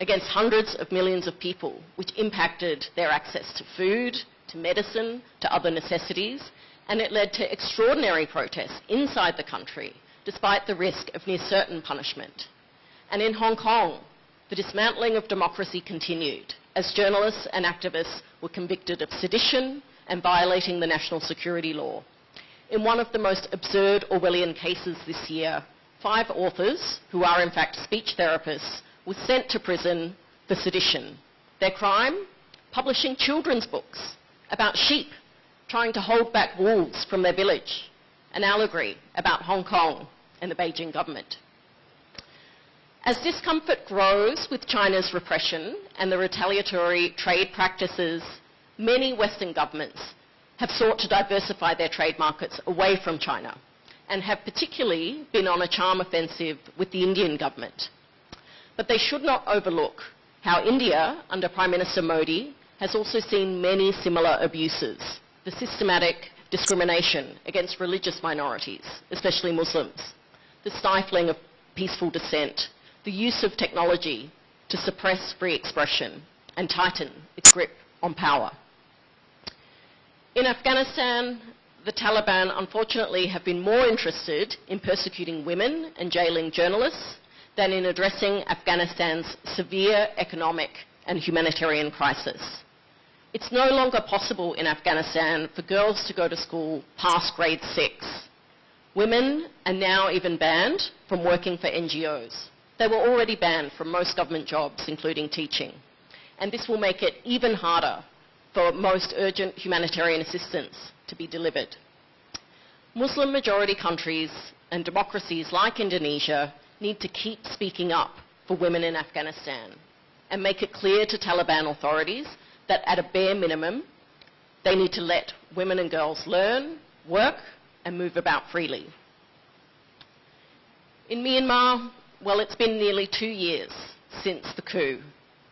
against hundreds of millions of people, which impacted their access to food, to medicine, to other necessities, and it led to extraordinary protests inside the country, despite the risk of near certain punishment. And in Hong Kong, the dismantling of democracy continued, as journalists and activists were convicted of sedition and violating the national security law. In one of the most absurd Orwellian cases this year, 5 authors, who are in fact speech therapists, were sent to prison for sedition. Their crime? Publishing children's books about sheep trying to hold back wolves from their village, an allegory about Hong Kong and the Beijing government. As discomfort grows with China's repression and the retaliatory trade practices, many Western governments have sought to diversify their trade markets away from China and have particularly been on a charm offensive with the Indian government. But they should not overlook how India, under Prime Minister Modi, has also seen many similar abuses, the systematic discrimination against religious minorities, especially Muslims, the stifling of peaceful dissent, the use of technology to suppress free expression and tighten its grip on power. In Afghanistan, the Taliban unfortunately have been more interested in persecuting women and jailing journalists than in addressing Afghanistan's severe economic and humanitarian crisis. It's no longer possible in Afghanistan for girls to go to school past grade 6. Women are now even banned from working for NGOs. They were already banned from most government jobs, including teaching. And this will make it even harder for most urgent humanitarian assistance to be delivered. Muslim majority countries and democracies like Indonesia need to keep speaking up for women in Afghanistan and make it clear to Taliban authorities that at a bare minimum, they need to let women and girls learn, work, and move about freely. In Myanmar, well, it's been nearly 2 years since the coup,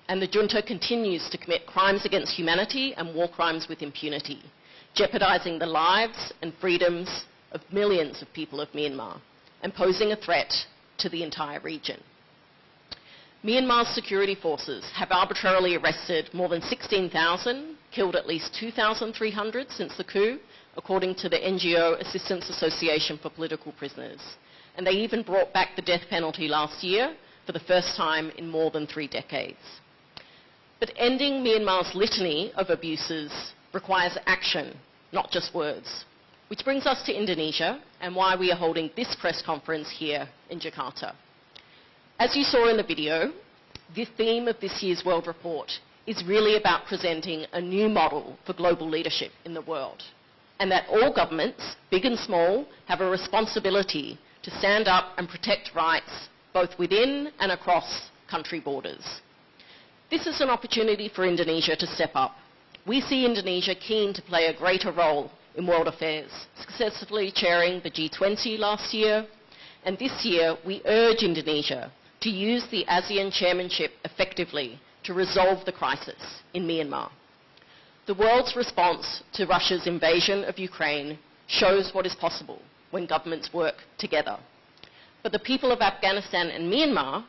and the junta continues to commit crimes against humanity and war crimes with impunity, jeopardizing the lives and freedoms of millions of people of Myanmar and posing a threat to the entire region. Myanmar's security forces have arbitrarily arrested more than 16,000, killed at least 2,300 since the coup, according to the NGO Assistance Association for Political Prisoners. And they even brought back the death penalty last year for the first time in more than 3 decades. But ending Myanmar's litany of abuses requires action, not just words. Which brings us to Indonesia and why we are holding this press conference here in Jakarta. As you saw in the video, the theme of this year's World Report is really about presenting a new model for global leadership in the world, and that all governments, big and small, have a responsibility to stand up and protect rights both within and across country borders. This is an opportunity for Indonesia to step up. We see Indonesia keen to play a greater role in world affairs, successfully chairing the G20 last year, and this year we urge Indonesia to use the ASEAN chairmanship effectively to resolve the crisis in Myanmar. The world's response to Russia's invasion of Ukraine shows what is possible when governments work together. But the people of Afghanistan and Myanmar,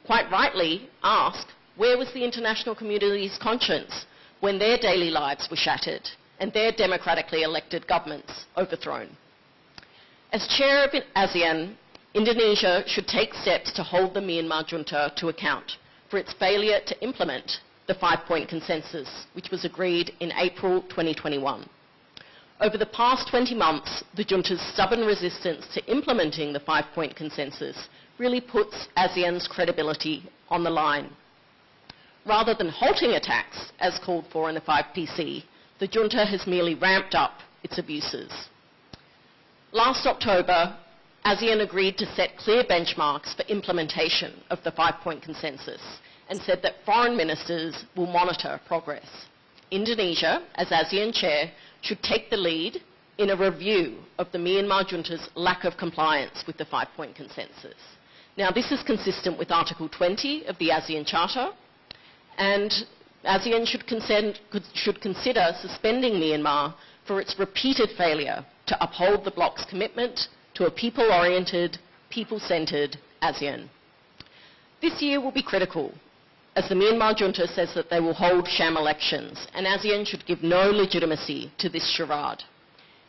quite rightly, ask, where was the international community's conscience when their daily lives were shattered and their democratically elected governments overthrown? As chair of ASEAN, Indonesia should take steps to hold the Myanmar junta to account for its failure to implement the 5-point consensus, which was agreed in April 2021. Over the past 20 months, the junta's stubborn resistance to implementing the 5-point consensus really puts ASEAN's credibility on the line. Rather than halting attacks, as called for in the 5PC, the junta has merely ramped up its abuses. Last October, ASEAN agreed to set clear benchmarks for implementation of the 5-point consensus and said that foreign ministers will monitor progress. Indonesia, as ASEAN chair, should take the lead in a review of the Myanmar junta's lack of compliance with the 5-point consensus. Now, this is consistent with Article 20 of the ASEAN Charter, and ASEAN should consider suspending Myanmar for its repeated failure to uphold the bloc's commitment to a people-oriented, people-centred ASEAN. This year will be critical. as the Myanmar junta says that they will hold sham elections, and ASEAN should give no legitimacy to this charade.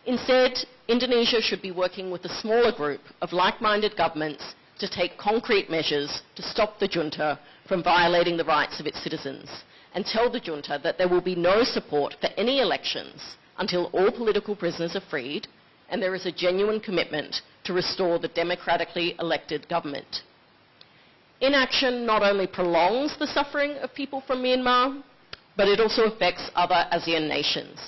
Instead, Indonesia should be working with a smaller group of like-minded governments to take concrete measures to stop the junta from violating the rights of its citizens, and tell the junta that there will be no support for any elections until all political prisoners are freed and there is a genuine commitment to restore the democratically elected government. Inaction not only prolongs the suffering of people from Myanmar, but it also affects other ASEAN nations.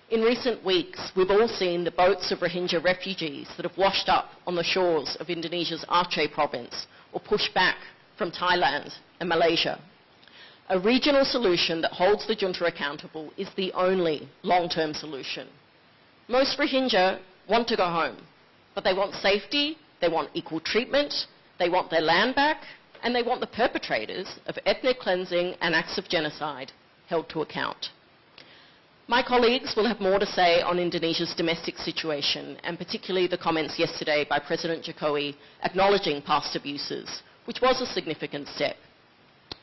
In recent weeks, we've all seen the boats of Rohingya refugees that have washed up on the shores of Indonesia's Aceh province or pushed back from Thailand and Malaysia. A regional solution that holds the junta accountable is the only long-term solution. Most Rohingya want to go home, but they want safety, they want equal treatment, they want their land back, and they want the perpetrators of ethnic cleansing and acts of genocide held to account. My colleagues will have more to say on Indonesia's domestic situation, and particularly the comments yesterday by President Jokowi acknowledging past abuses, which was a significant step.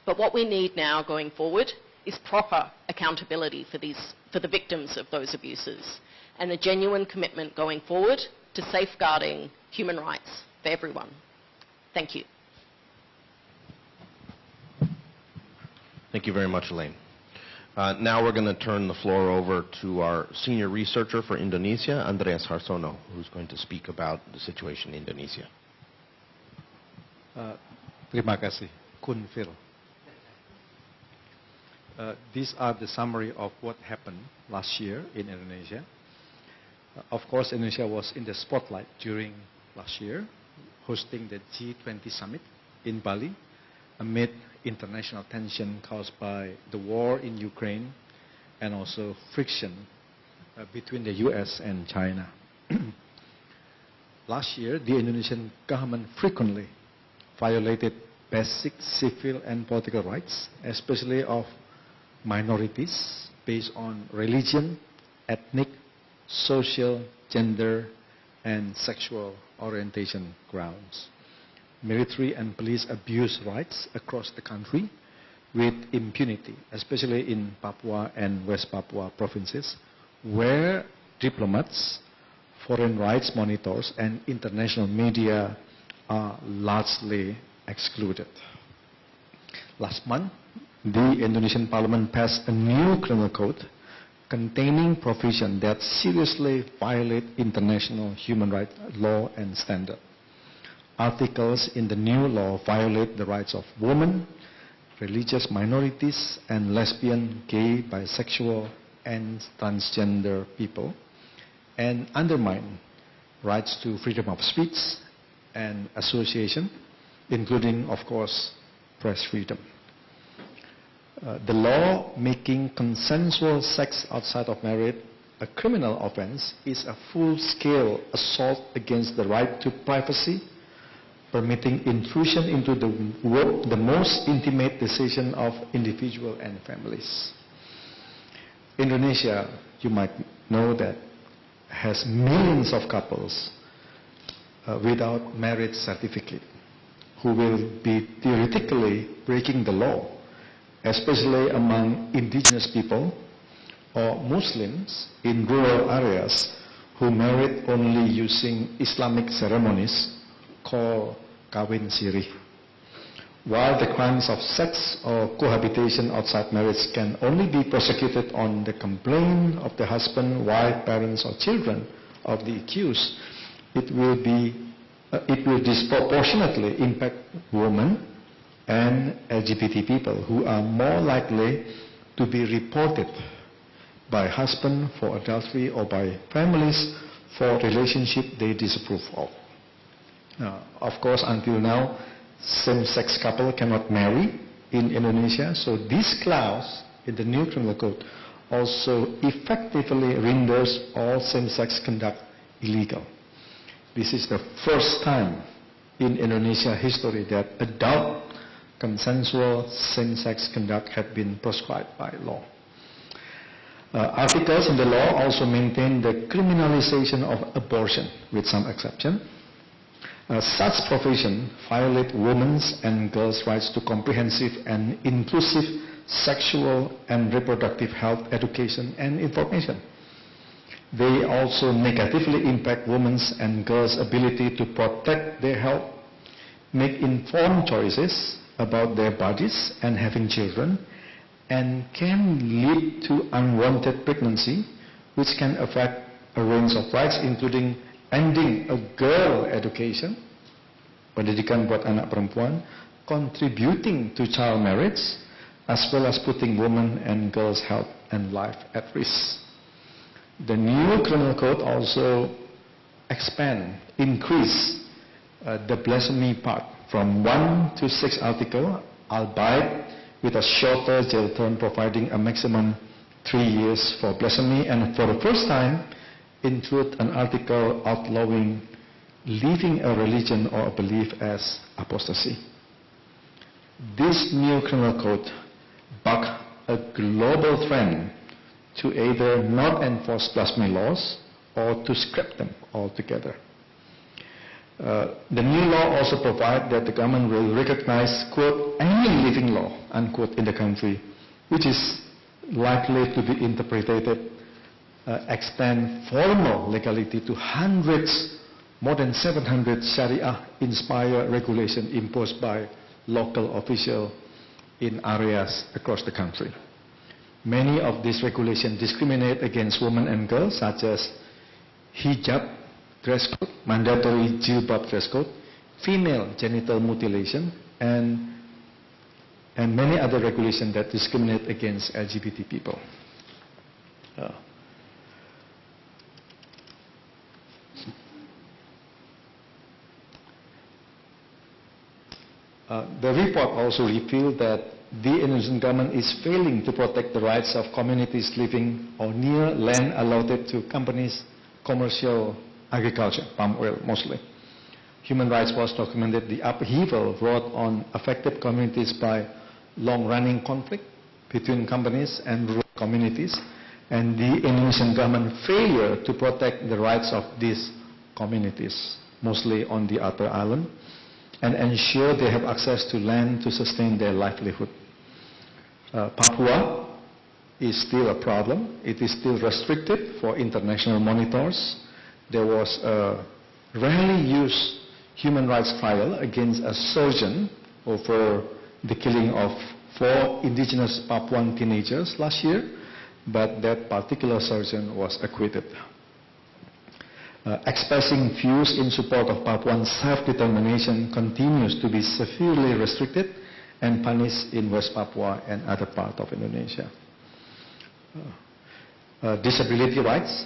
But what we need now going forward is proper accountability for the victims of those abuses, and a genuine commitment going forward to safeguarding human rights for everyone. Thank you. Thank you very much, Elaine. Now we're going to turn the floor over to our senior researcher for Indonesia, Andreas Harsono, who's going to speak about the situation in Indonesia. Terima kasih, Kun Phil. These are the summary of what happened last year in Indonesia. Of course, Indonesia was in the spotlight during last year, hosting the G20 summit in Bali amid international tension caused by the war in Ukraine and also friction between the US and China. Last year, the Indonesian government frequently violated basic civil and political rights, especially of minorities based on religion, ethnic, social, gender, and sexual orientation grounds. Military and police abuse rights across the country with impunity, especially in Papua and West Papua provinces, where diplomats, foreign rights monitors, and international media are largely excluded. Last month, the Indonesian parliament passed a new criminal code containing provisions that seriously violate international human rights law and standard. Articles in the new law violate the rights of women, religious minorities, and lesbian, gay, bisexual, and transgender people, and undermine rights to freedom of speech and association, including, of course, press freedom. The law making consensual sex outside of marriage a criminal offense is a full-scale assault against the right to privacy, permitting intrusion into the most intimate decision of individuals and families. Indonesia, you might know that, has millions of couples without marriage certificate who will be theoretically breaking the law, especially among indigenous people or Muslims in rural areas who married only using Islamic ceremonies called kawin siri. While the crimes of sex or cohabitation outside marriage can only be prosecuted on the complaint of the husband, wife, parents, or children of the accused, it will disproportionately impact women and LGBT people who are more likely to be reported by husband for adultery or by families for relationship they disapprove of. Of course, until now, same-sex couple cannot marry in Indonesia, so this clause in the new criminal code also effectively renders all same-sex conduct illegal. This is the first time in Indonesia history that adult consensual same-sex conduct had been prescribed by law. Articles in the law also maintain the criminalization of abortion, with some exception. Such provision violate women's and girls' rights to comprehensive and inclusive sexual and reproductive health education and information. They also negatively impact women's and girls' ability to protect their health, make informed choices about their bodies and having children, and can lead to unwanted pregnancy, which can affect a range of rights including ending a girl education, pendidikan buat anak perempuan, contributing to child marriage, as well as putting women and girls' health and life at risk. The new criminal code also increase the blasphemy part from 1 to 6 article, albeit with a shorter jail term providing a maximum 3 years for blasphemy, and for the first time include an article outlawing leaving a religion or a belief as apostasy. This new criminal code bucked a global trend to either not enforce blasphemy laws or to scrap them altogether. The new law also provides that the government will recognize, quote, any living law, unquote, in the country, which is likely to be interpreted extend formal legality to hundreds, more than 700 Sharia-inspired regulations imposed by local officials in areas across the country. Many of these regulations discriminate against women and girls, such as hijab dress code, mandatory jilbab dress code, female genital mutilation, and many other regulations that discriminate against LGBT people. The report also revealed that the Indonesian government is failing to protect the rights of communities living on near land allotted to companies' commercial agriculture, palm oil mostly. Human Rights Watch documented the upheaval brought on affected communities by long-running conflict between companies and rural communities, and the Indonesian government failure to protect the rights of these communities, mostly on the outer island, and ensure they have access to land to sustain their livelihood. Papua is still a problem. It is still restricted for international monitors. There was a rarely used human rights trial against a surgeon over the killing of 4 indigenous Papuan teenagers last year, but that particular surgeon was acquitted. Expressing views in support of Papuan self-determination continues to be severely restricted and punished in West Papua and other parts of Indonesia. Disability rights.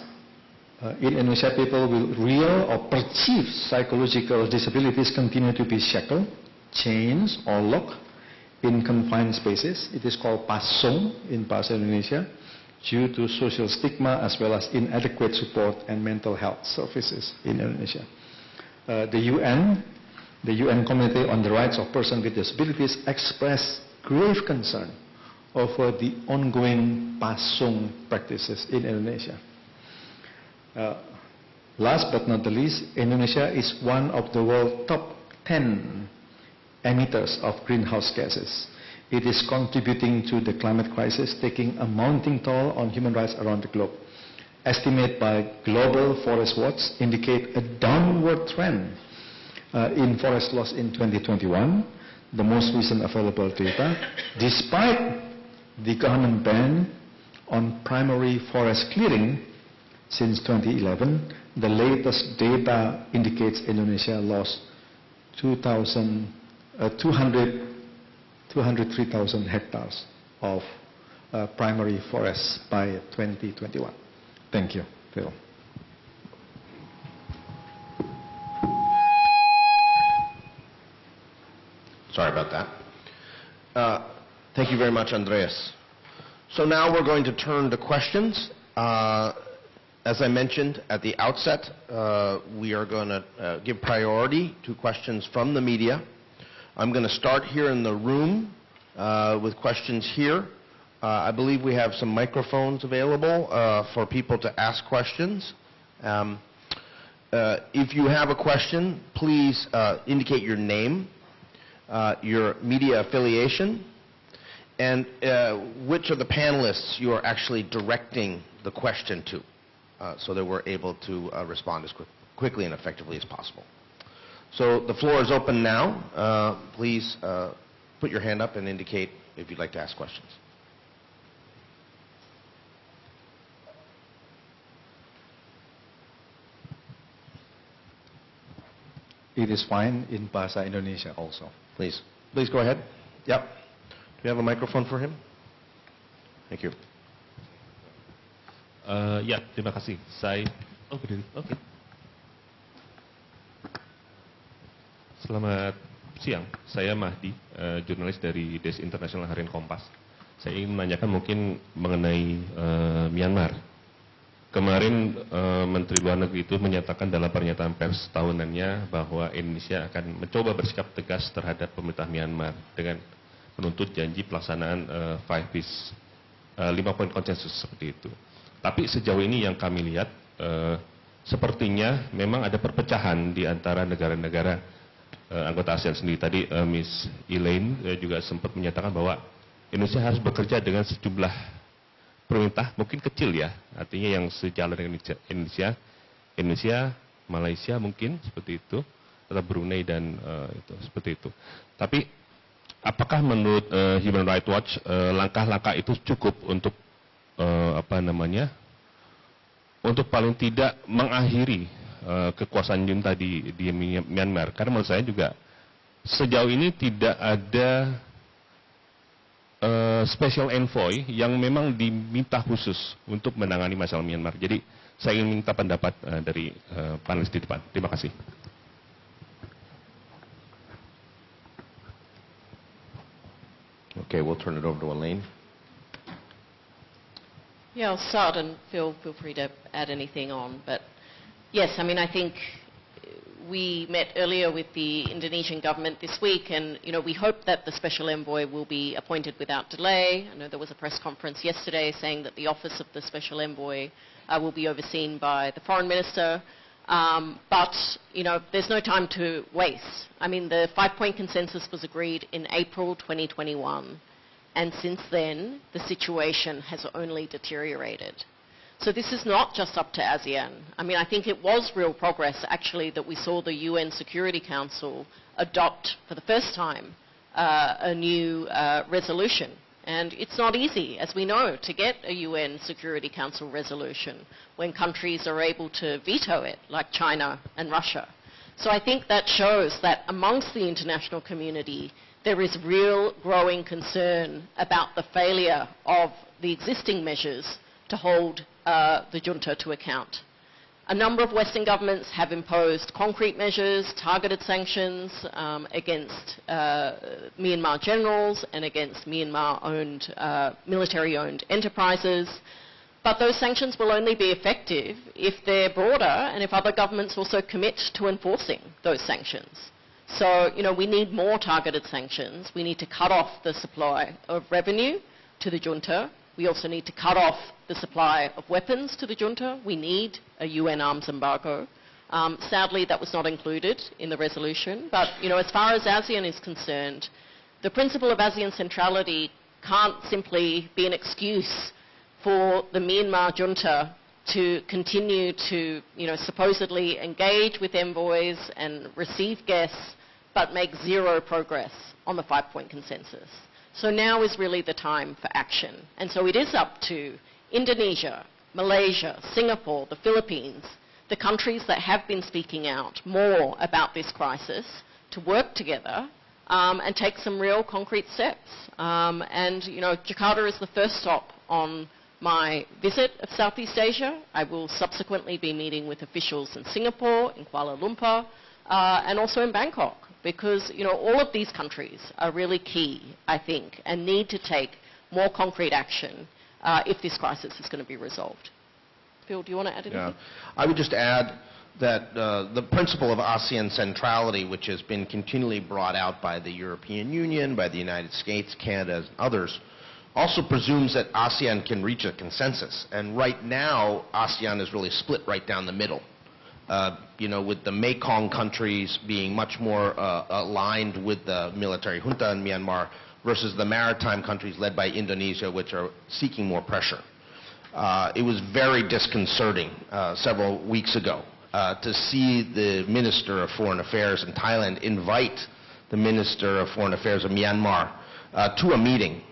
In Indonesia, people with real or perceived psychological disabilities continue to be shackled, chained, or locked in confined spaces. It is called pasung in Bahasa Indonesia, due to social stigma as well as inadequate support and mental health services in Indonesia. The UN Committee on the Rights of Persons with Disabilities expressed grave concern over the ongoing pasung practices in Indonesia. Last but not the least, Indonesia is one of the world's top 10 emitters of greenhouse gases. It is contributing to the climate crisis, taking a mounting toll on human rights around the globe. Estimates by Global Forest Watch indicate a downward trend in forest loss in 2021, the most recent available data, despite the government ban on primary forest clearing since 2011. The latest data indicates Indonesia lost 203,000 hectares of primary forests by 2021. Thank you, Phil. Sorry about that. Thank you very much, Andreas. So now we're going to turn to questions. As I mentioned at the outset, we are going to give priority to questions from the media. I'm going to start here in the room with questions here. I believe we have some microphones available for people to ask questions. if you have a question, please indicate your name, your media affiliation, and which of the panelists you are actually directing the question to, so that we're able to respond as quickly and effectively as possible. So the floor is open now. Please put your hand up and indicate if you'd like to ask questions. It is fine in Bahasa Indonesia also. Please go ahead. Yep. Do you have a microphone for him? Thank you. Ya, terima kasih. Berdiri. Oke. Selamat siang. Saya Mahdi, jurnalis dari Desk International Harian Kompas. Saya ingin menanyakan mungkin mengenai Myanmar. Kemarin Menteri Luar Negeri itu menyatakan dalam pernyataan pers tahunannya bahwa Indonesia akan mencoba bersikap tegas terhadap pemerintah Myanmar dengan menuntut janji pelaksanaan 5 Peace, 5 poin konsensus seperti itu. Tapi sejauh ini yang kami lihat sepertinya memang ada perpecahan di antara negara-negara anggota ASEAN sendiri. Tadi Miss Elaine juga sempat menyatakan bahwa Indonesia harus bekerja dengan sejumlah pemerintah mungkin kecil ya, artinya yang sejalan dengan Indonesia, Malaysia mungkin seperti itu, atau Brunei dan itu seperti itu. Tapi apakah menurut Human Rights Watch langkah-langkah itu cukup untuk untuk paling tidak mengakhiri kekuasaan junta di Myanmar? Karena menurut saya juga sejauh ini tidak ada special envoy yang memang diminta khusus untuk menangani masalah Myanmar. Jadi saya ingin minta pendapat dari panelis di depan. Terima kasih. Okay, we'll turn it over to Elaine. Yeah, I'll start and feel free to add anything on. But yes, I mean, I think we met earlier with the Indonesian government this week, and we hope that the special envoy will be appointed without delay. I know there was a press conference yesterday saying that the office of the special envoy will be overseen by the foreign minister. But there's no time to waste. I mean, the 5-point consensus was agreed in April 2021, and since then the situation has only deteriorated. So this is not just up to ASEAN. I mean, I think it was real progress, actually, that we saw the UN Security Council adopt, for the first time, a new resolution. And it's not easy, as we know, to get a UN Security Council resolution when countries are able to veto it, like China and Russia. So I think that shows that amongst the international community, there is real growing concern about the failure of the existing measures to hold the junta to account. A number of Western governments have imposed concrete measures, targeted sanctions against Myanmar generals and against Myanmar-owned, military-owned enterprises. But those sanctions will only be effective if they're broader and if other governments also commit to enforcing those sanctions. So, we need more targeted sanctions. We need to cut off the supply of revenue to the junta. We also need to cut off the supply of weapons to the junta. We need a UN arms embargo. Sadly, that was not included in the resolution. But, as far as ASEAN is concerned, the principle of ASEAN centrality can't simply be an excuse for the Myanmar junta to continue to, supposedly engage with envoys and receive guests, but make zero progress on the 5-point consensus. So now is really the time for action. And so it is up to Indonesia, Malaysia, Singapore, the Philippines, the countries that have been speaking out more about this crisis, to work together and take some real concrete steps. Jakarta is the first stop on my visit of Southeast Asia. I will subsequently be meeting with officials in Singapore, in Kuala Lumpur, and also in Bangkok, because all of these countries are really key, I think, and need to take more concrete action if this crisis is going to be resolved. Phil, do you want to add anything? Yeah. I would just add that the principle of ASEAN centrality, which has been continually brought out by the European Union, by the United States, Canada, and others, also presumes that ASEAN can reach a consensus. And right now, ASEAN is really split right down the middle. with the Mekong countries being much more aligned with the military junta in Myanmar versus the maritime countries led by Indonesia, which are seeking more pressure. It was very disconcerting several weeks ago to see the Minister of Foreign Affairs in Thailand invite the Minister of Foreign Affairs of Myanmar to a meeting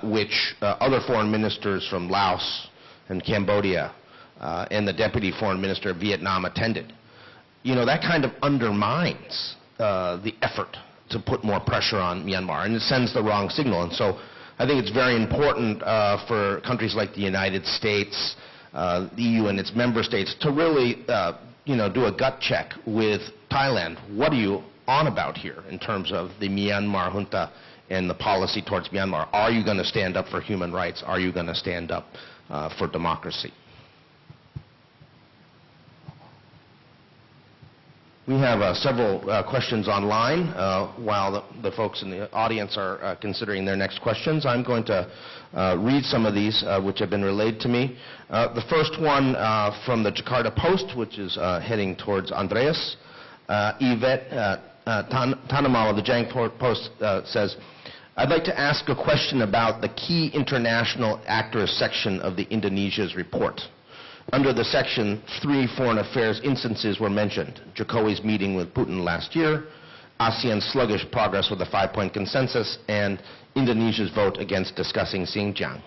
which other foreign ministers from Laos and Cambodia and the Deputy Foreign Minister of Vietnam attended. That kind of undermines the effort to put more pressure on Myanmar, and it sends the wrong signal. And so I think it's very important for countries like the United States, the EU and its member states to really do a gut check with Thailand. What are you on about here in terms of the Myanmar junta and the policy towards Myanmar? Are you going to stand up for human rights? Are you going to stand up for democracy? We have several questions online. While the folks in the audience are considering their next questions, I'm going to read some of these which have been relayed to me. The first one from the Jakarta Post, which is heading towards Andreas. Yvette Tanamal of the Jang Post says, I'd like to ask a question about the key international actors section of the Indonesia's report. Under the section, 3 foreign affairs instances were mentioned: Jokowi's meeting with Putin last year, ASEAN's sluggish progress with the 5-point consensus, and Indonesia's vote against discussing Xinjiang.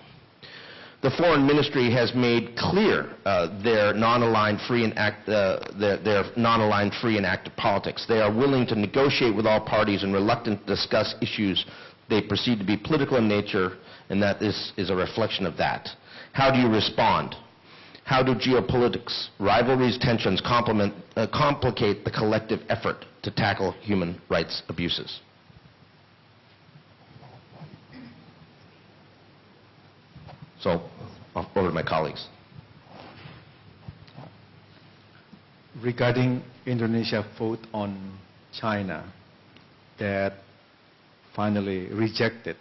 The Foreign Ministry has made clear their non-aligned free and active politics. They are willing to negotiate with all parties and reluctant to discuss issues they perceive to be political in nature, and that this is a reflection of that. How do you respond? How do geopolitics, rivalries, tensions complicate the collective effort to tackle human rights abuses? So, over to my colleagues. Regarding Indonesia vote on China that finally rejected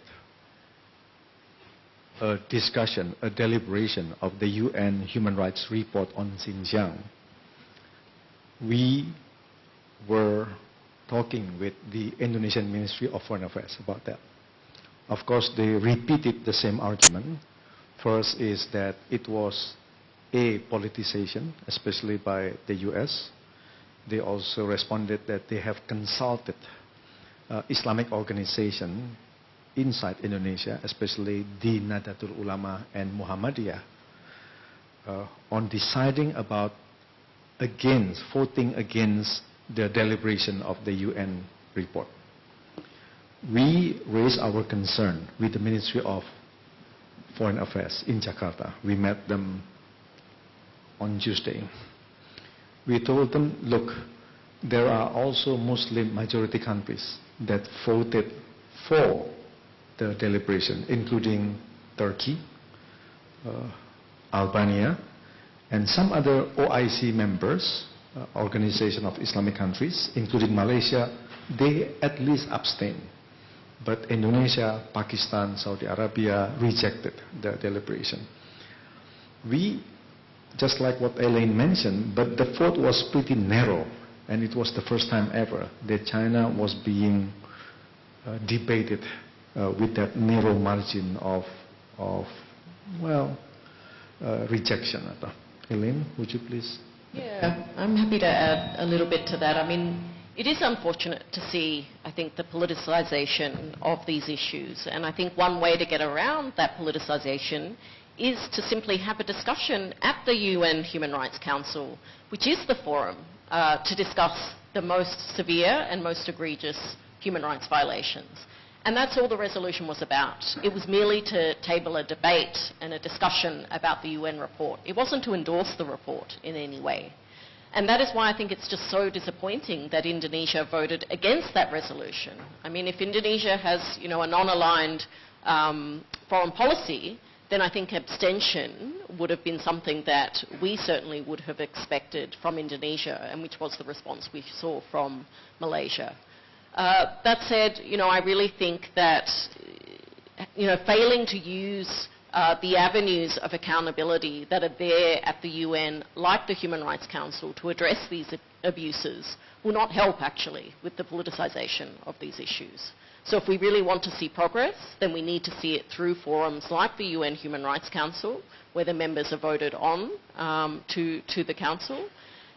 a discussion, a deliberation of the UN Human Rights Report on Xinjiang, we were talking with the Indonesian Ministry of Foreign Affairs about that. Of course, they repeated the same argument. First is that it was a politicization, especially by the US. They also responded that they have consulted Islamic organization inside Indonesia, especially the Nahdlatul Ulama and Muhammadiyah, on deciding about voting against the deliberation of the UN report. We raised our concern with the Ministry of Foreign Affairs in Jakarta. We met them on Tuesday. We told them, look, there are also Muslim majority countries that voted for the deliberation, including Turkey, Albania, and some other OIC members, Organization of Islamic Countries, including Malaysia. They at least abstained. But Indonesia, Pakistan, Saudi Arabia rejected the deliberation. We, just like what Elaine mentioned, but the vote was pretty narrow, and it was the first time ever that China was being debated with that narrow margin of rejection. Elaine, would you please? Yeah, I'm happy to add a little bit to that. I mean, it is unfortunate to see, I think, the politicization of these issues. And I think one way to get around that politicization is to simply have a discussion at the UN Human Rights Council, which is the forum to discuss the most severe and most egregious human rights violations. And that's all the resolution was about. It was merely to table a debate and a discussion about the UN report. It wasn't to endorse the report in any way. And that is why I think it's just so disappointing that Indonesia voted against that resolution. I mean, if Indonesia has, a non-aligned foreign policy, then I think abstention would have been something that we certainly would have expected from Indonesia, and which was the response we saw from Malaysia. That said, I really think that, failing to use the avenues of accountability that are there at the UN, like the Human Rights Council, to address these abuses will not help, actually, with the politicization of these issues. So if we really want to see progress, then we need to see it through forums like the UN Human Rights Council, where the members are voted on to the Council.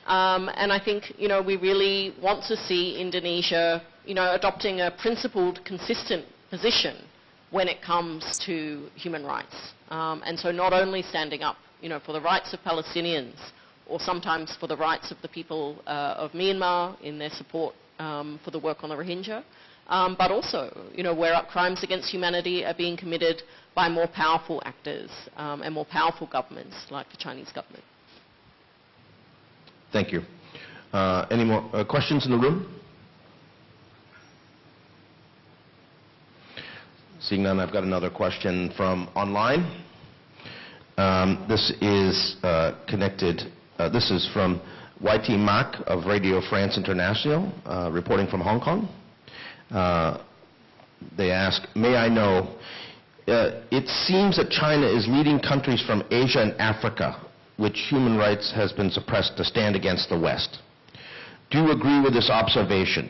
And I think, we really want to see Indonesia, adopting a principled, consistent position when it comes to human rights. And so not only standing up, for the rights of Palestinians, or sometimes for the rights of the people of Myanmar in their support for the work on the Rohingya, but also, where crimes against humanity are being committed by more powerful actors and more powerful governments, like the Chinese government. Thank you. Any more questions in the room? Seeing none, I've got another question from online. This is connected. This is from YT Mak of Radio France International, reporting from Hong Kong. They ask, may I know, it seems that China is leading countries from Asia and Africa, which human rights has been suppressed, to stand against the West. Do you agree with this observation?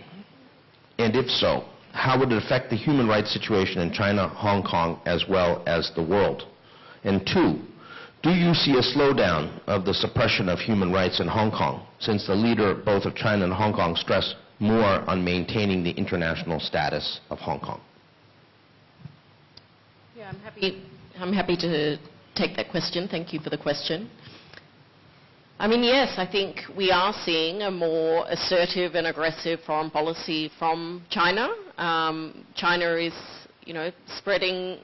And if so, how would it affect the human rights situation in China, Hong Kong, as well as the world? And two, do you see a slowdown of the suppression of human rights in Hong Kong, since the leader both of China and Hong Kong stressed more on maintaining the international status of Hong Kong? Yeah, I'm happy to take that question. Thank you for the question. I mean, yes, I think we are seeing a more assertive and aggressive foreign policy from China. China is, spreading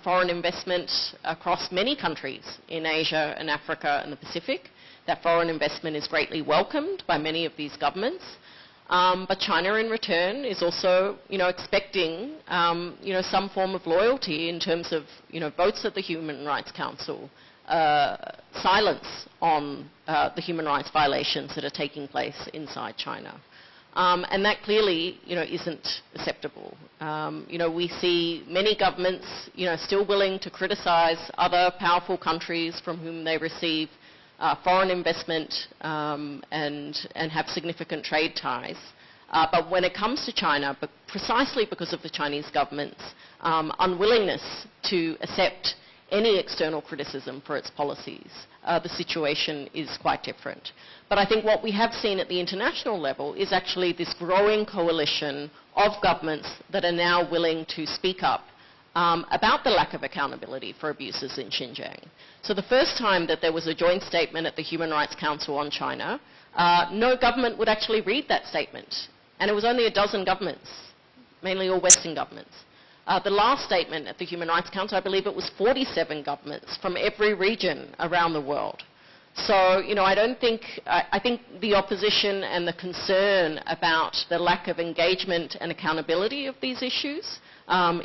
foreign investment across many countries in Asia and Africa and the Pacific. That foreign investment is greatly welcomed by many of these governments. But China, in return, is also, expecting, some form of loyalty in terms of, votes at the Human Rights Council, silence on the human rights violations that are taking place inside China. And that clearly, isn't acceptable. We see many governments, still willing to criticize other powerful countries from whom they receive foreign investment and have significant trade ties. But when it comes to China, but precisely because of the Chinese government's unwillingness to accept any external criticism for its policies, the situation is quite different. But I think what we have seen at the international level is actually this growing coalition of governments that are now willing to speak up about the lack of accountability for abuses in Xinjiang. So the first time that there was a joint statement at the Human Rights Council on China, no government would actually read that statement. And it was only a dozen governments, mainly all Western governments. The last statement at the Human Rights Council, I believe it was 47 governments from every region around the world. So, I think the opposition and the concern about the lack of engagement and accountability of these issues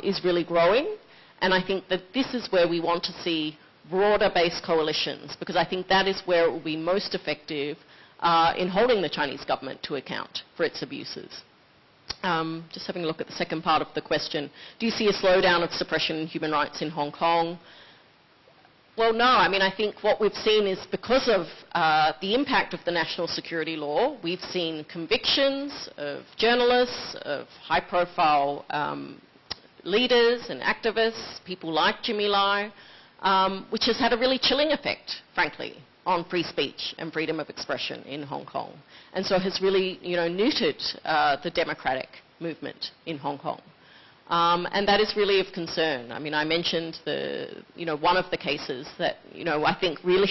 is really growing. And I think that this is where we want to see broader-based coalitions, because I think that is where it will be most effective in holding the Chinese government to account for its abuses. Just having a look at the second part of the question. Do you see a slowdown of suppression in human rights in Hong Kong? Well, no. I think what we've seen is because of the impact of the national security law, we've seen convictions of journalists, of high-profile leaders and activists, people like Jimmy Lai, which has had a really chilling effect, frankly, on free speech and freedom of expression in Hong Kong. And so has really, neutered the democratic movement in Hong Kong. And that is really of concern. I mentioned one of the cases that, I think really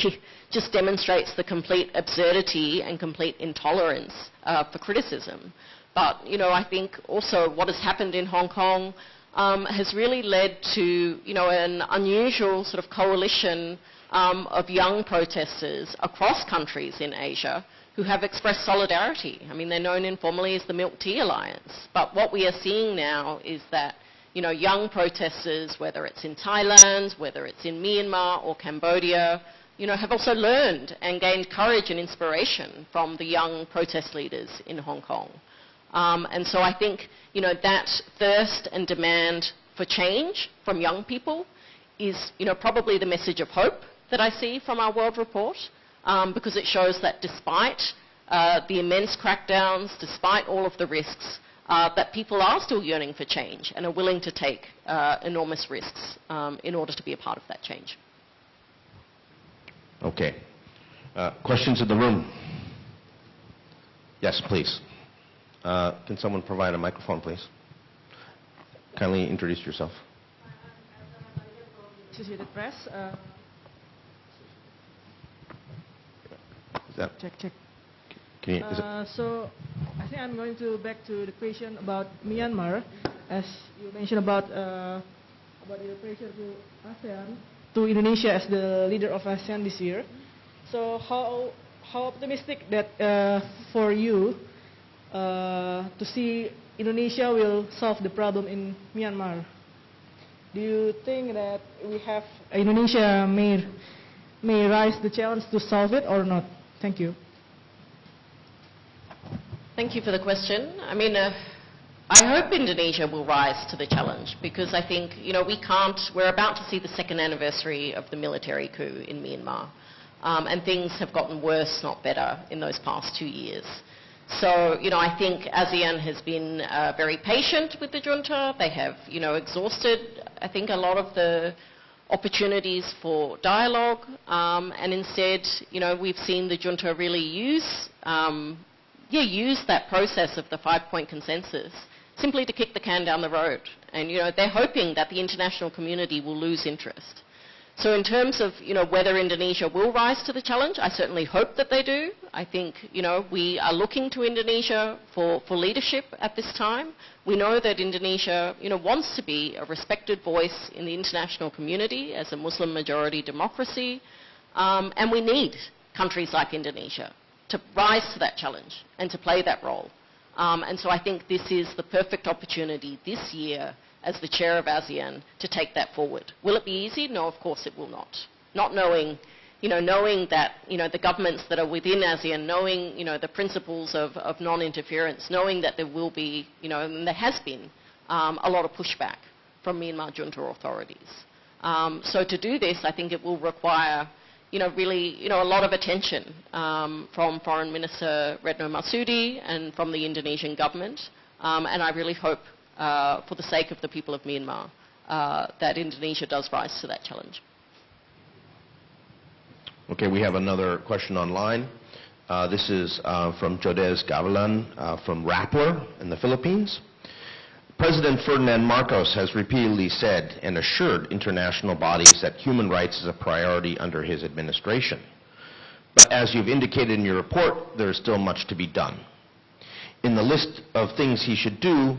just demonstrates the complete absurdity and complete intolerance for criticism. But, I think also what has happened in Hong Kong has really led to, an unusual sort of coalition of young protesters across countries in Asia who have expressed solidarity. They're known informally as the Milk Tea Alliance. But what we are seeing now is that, young protesters, whether it's in Thailand, whether it's in Myanmar or Cambodia, have also learned and gained courage and inspiration from the young protest leaders in Hong Kong. And so I think, that thirst and demand for change from young people is, probably the message of hope that I see from our World Report, because it shows that despite the immense crackdowns, despite all of the risks, that people are still yearning for change and are willing to take enormous risks in order to be a part of that change. Okay. Questions in the room? Yes, please. Can someone provide a microphone, please? Kindly introduce yourself. Associated Press. Is that, Check. can you, is it, So I think I'm going to back to the question about Myanmar, as you mentioned about the pressure to ASEAN, to Indonesia as the leader of ASEAN this year. So how optimistic that for you to see Indonesia will solve the problem in Myanmar? Do you think that Indonesia may rise the challenge to solve it or not? Thank you. Thank you for the question. I mean, I hope Indonesia will rise to the challenge, because I think, we're about to see the second anniversary of the military coup in Myanmar. And things have gotten worse, not better, in those past 2 years. So, I think ASEAN has been very patient with the junta. They have, exhausted, I think, a lot of the opportunities for dialogue. And instead, we've seen the junta really use that process of the 5-point consensus simply to kick the can down the road. And, they're hoping that the international community will lose interest. So in terms of, whether Indonesia will rise to the challenge, I certainly hope that they do. I think, we are looking to Indonesia for leadership at this time. We know that Indonesia, wants to be a respected voice in the international community as a Muslim-majority democracy. And we need countries like Indonesia to rise to that challenge and to play that role. And so I think this is the perfect opportunity this year as the chair of ASEAN to take that forward. Will it be easy? No, of course it will not. Not knowing, knowing that, the governments that are within ASEAN, knowing, the principles of non-interference, knowing that there will be, and there has been a lot of pushback from Myanmar junta authorities. So to do this, I think it will require, really, a lot of attention from Foreign Minister Retno Marsudi and from the Indonesian government. And I really hope, for the sake of the people of Myanmar, that Indonesia does rise to that challenge. okay, we have another question online. This is from Jodes Gavilan from Rappler in the Philippines. President Ferdinand Marcos has repeatedly said and assured international bodies that human rights is a priority under his administration. But as you've indicated in your report, there is still much to be done. In the list of things he should do,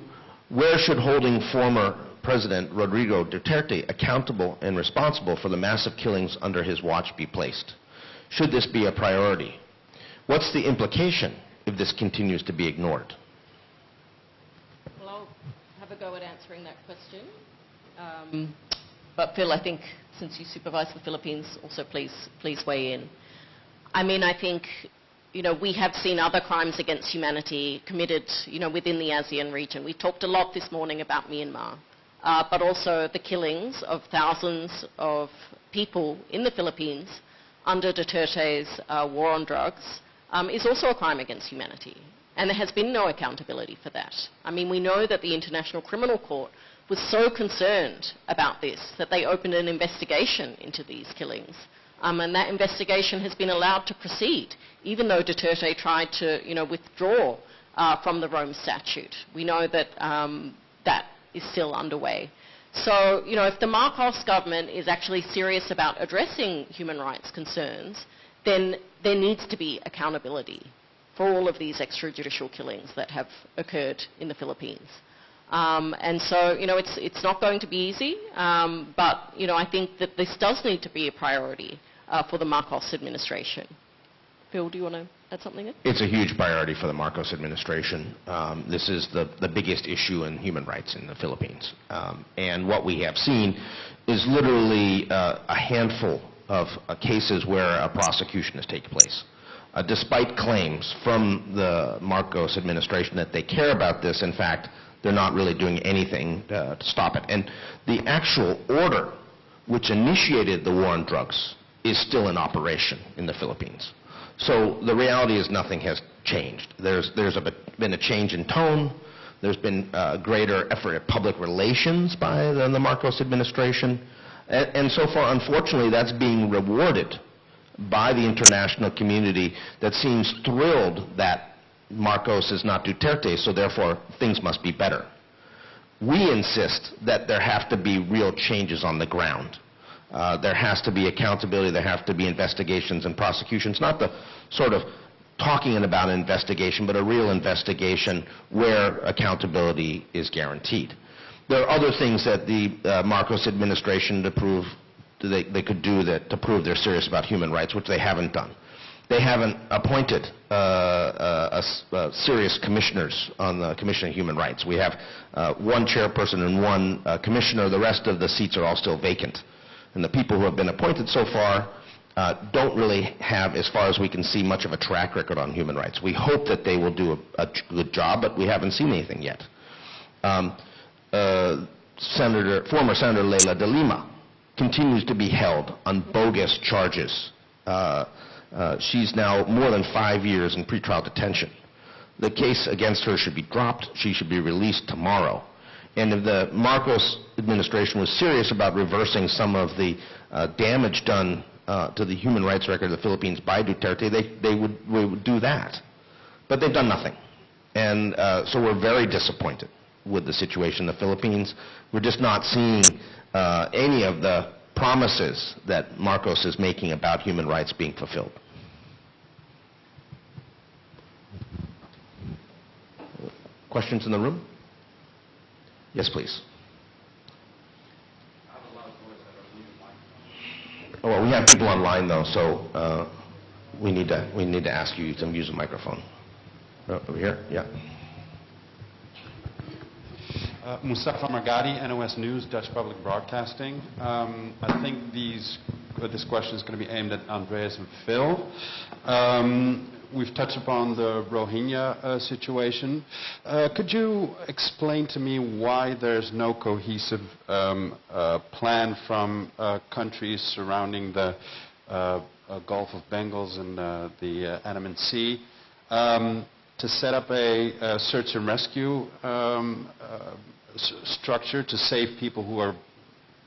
where should holding former President Rodrigo Duterte accountable and responsible for the massive killings under his watch be placed? Should this be a priority? What's the implication if this continues to be ignored? Well, I'll have a go at answering that question. But Phil, I think since you supervise the Philippines, also please weigh in. I mean, I think, we have seen other crimes against humanity committed, within the ASEAN region. We talked a lot this morning about Myanmar, but also the killings of thousands of people in the Philippines under Duterte's war on drugs is also a crime against humanity. And there has been no accountability for that. I mean, we know that the International Criminal Court was so concerned about this that they opened an investigation into these killings. And that investigation has been allowed to proceed, even though Duterte tried to, withdraw from the Rome Statute. We know that that is still underway. So, if the Marcos government is actually serious about addressing human rights concerns, then there needs to be accountability for all of these extrajudicial killings that have occurred in the Philippines. And so, it's not going to be easy, but, I think that this does need to be a priority for the Marcos administration. Phil, do you want to add something in? It's a huge priority for the Marcos administration. This is the biggest issue in human rights in the Philippines. And what we have seen is literally a handful of cases where a prosecution has taken place. Despite claims from the Marcos administration that they care about this, in fact, they're not really doing anything to stop it. And the actual order which initiated the war on drugs, is still in operation in the Philippines. So the reality is nothing has changed. There's been a change in tone. There's been greater effort at public relations by the Marcos administration. And so far, unfortunately, that's being rewarded by the international community that seems thrilled that Marcos is not Duterte, so therefore things must be better. We insist that there have to be real changes on the ground. There has to be accountability, there have to be investigations and prosecutions, not the sort of talking about an investigation, but a real investigation where accountability is guaranteed. There are other things that the Marcos administration they could do to prove they're serious about human rights, which they haven't done. They haven't appointed serious commissioners on the Commission on Human Rights. We have one chairperson and one commissioner. The rest of the seats are all still vacant. And the people who have been appointed so far don't really have, as far as we can see, much of a track record on human rights. We hope that they will do a good job, but we haven't seen anything yet. Former Senator Leila de Lima continues to be held on bogus charges. She's now more than 5 years in pretrial detention. The case against her should be dropped. She should be released tomorrow. And if the Marcos administration was serious about reversing some of the damage done to the human rights record of the Philippines by Duterte, they would do that. But they've done nothing. And so we're very disappointed with the situation in the Philippines. We're just not seeing any of the promises that Marcos is making about human rights being fulfilled. Questions in the room? Yes, please. Oh, well, we have people online though, so we need to ask you to use the microphone. Over here, yeah. Mustafa Margadi, NOS News, Dutch Public Broadcasting. I think this question is going to be aimed at Andreas and Phil. We've touched upon the Rohingya situation. Could you explain to me why there's no cohesive plan from countries surrounding the Gulf of Bengal and the Andaman Sea to set up a search and rescue structure to save people who are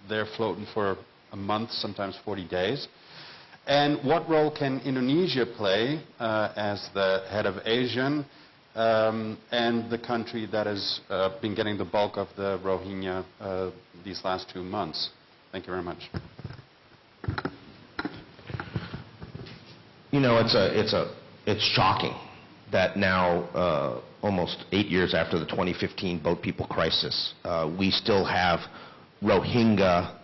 there floating for a month, sometimes 40 days? And what role can Indonesia play as the head of ASEAN and the country that has been getting the bulk of the Rohingya these last 2 months? Thank you very much. You know, it's shocking that now, almost 8 years after the 2015 boat people crisis, we still have Rohingya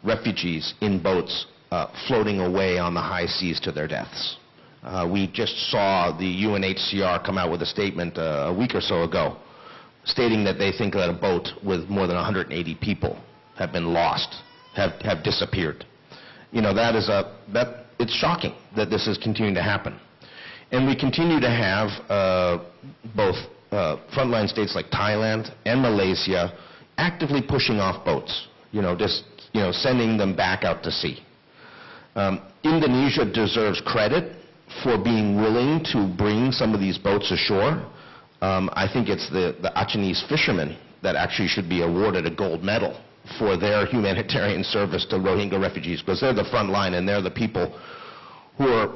refugees in boats floating away on the high seas to their deaths. We just saw the UNHCR come out with a statement a week or so ago stating that they think that a boat with more than 180 people have been lost, have disappeared. You know, it's shocking that this is continuing to happen. And we continue to have both frontline states like Thailand and Malaysia actively pushing off boats, sending them back out to sea. Indonesia deserves credit for being willing to bring some of these boats ashore. I think it's the Acehnese fishermen that actually should be awarded a gold medal for their humanitarian service to Rohingya refugees, because they're the front line and they're the people who are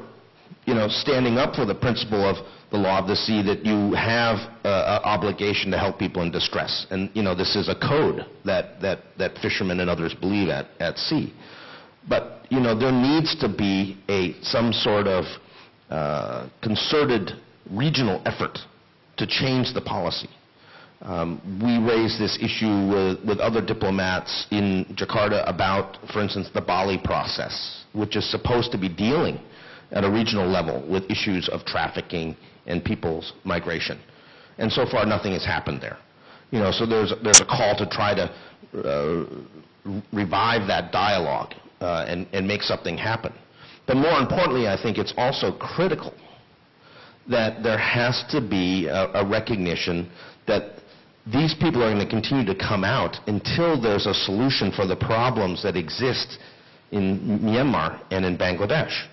standing up for the principle of the law of the sea, that you have an obligation to help people in distress. And, this is a code that fishermen and others believe at sea. But, there needs to be some sort of concerted regional effort to change the policy. We raised this issue with other diplomats in Jakarta about, for instance, the Bali process, which is supposed to be dealing at a regional level with issues of trafficking and people's migration. And so far, nothing has happened there. So there's a call to try to revive that dialogue and make something happen. But more importantly, I think it's also critical that there has to be a recognition that these people are going to continue to come out until there's a solution for the problems that exist in Myanmar and in Bangladesh.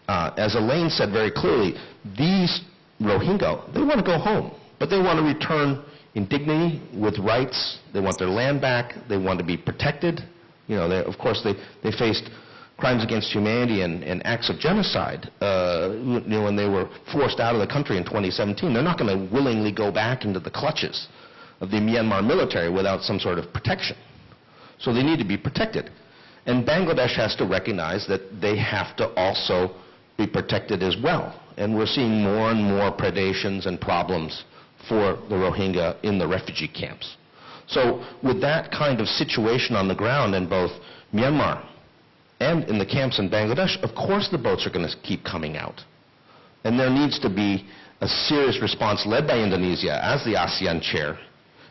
As Elaine said very clearly, these Rohingya, they want to go home, but they want to return in dignity, with rights. They want their land back. They want to be protected. You know, of course, they faced crimes against humanity and acts of genocide when they were forced out of the country in 2017. They're not going to willingly go back into the clutches of the Myanmar military without some sort of protection. So they need to be protected. And Bangladesh has to recognize that they have to also be protected as well. And we're seeing more and more predations and problems for the Rohingya in the refugee camps. So with that kind of situation on the ground in both Myanmar and in the camps in Bangladesh, of course the boats are going to keep coming out. And there needs to be a serious response led by Indonesia as the ASEAN chair